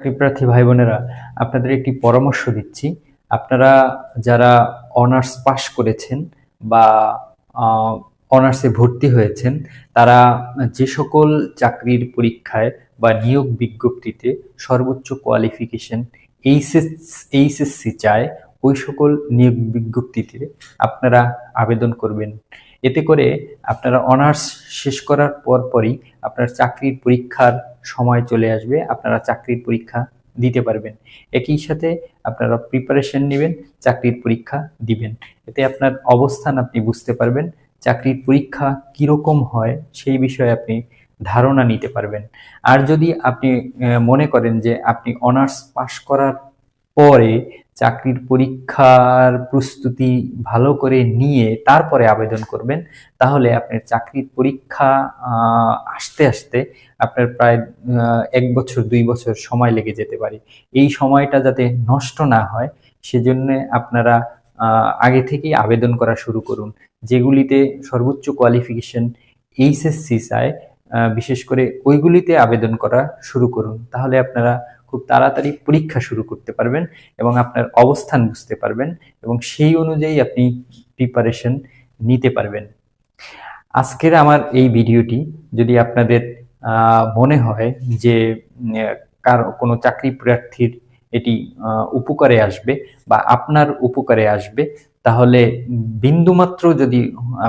চাকরিপ্রার্থী ভাই বোনেরা, আপনাদের একটি পরামর্শ দিচ্ছি। আপনারা যারা অনার্স পাশ করেছেন বা অনার্সে ভর্তি হয়েছেন, তারা যে সকল চাকরির পরীক্ষায় বা নিয়োগ বিজ্ঞপ্তিতে সর্বোচ্চ কোয়ালিফিকেশন এইচএসসি চায়, ওই সকল নিয়োগ বিজ্ঞপ্তিতে আপনারা আবেদন করবেন। এতে করে আপনারা অনার্স শেষ করার পরই আপনার চাকরির পরীক্ষার সময় চলে আসবে, আপনারা চাকরির পরীক্ষা দিতে পারবেন। একই সাথে আপনারা প্রিপারেশন নেবেন, চাকরির পরীক্ষা দিবেন। এতে আপনার অবস্থান আপনি বুঝতে পারবেন, চাকরির পরীক্ষা কীরকম হয় সেই বিষয়ে আপনি ধারণা নিতে পারবেন। আর যদি আপনি মনে করেন যে আপনি অনার্স পাশ করার পরে চাকরির পরীক্ষার প্রস্তুতি ভালো করে নিয়ে তারপরে আবেদন করবেন, তাহলে আপনার চাকরির পরীক্ষা আসতে আসতে আপনার প্রায় ১ বছর ২ বছর সময় লেগে যেতে পারে। এই সময়টা যাতে নষ্ট না হয় সেজন্য আপনারা আগে থেকেই আবেদন করা শুরু করুন। যেগুলিতে সর্বোচ্চ কোয়ালিফিকেশন এইচএসসি চায়, বিশেষ করে ওইগুলিতে আবেদন করা শুরু করুন। তাহলে আপনারা খুব তাড়াতাড়ি পরীক্ষা শুরু করতে পারবেন এবং আপনার অবস্থান বুঝতে পারবেন এবং সেই অনুযায়ী আপনি প্রিপারেশন নিতে পারবেন। আজকের আমার এই ভিডিওটি যদি আপনাদের মনে হয় যে কারো কোনো চাকরি প্রার্থীর এটি উপকারে আসবে বা আপনার উপকারে আসবে, তাহলে বিন্দুমাত্র যদি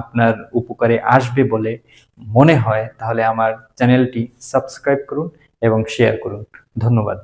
আপনার উপকারে আসবে বলে মনে হয়, তাহলে আমার চ্যানেলটি সাবস্ক্রাইব করুন এবং শেয়ার করুন। ধন্যবাদ।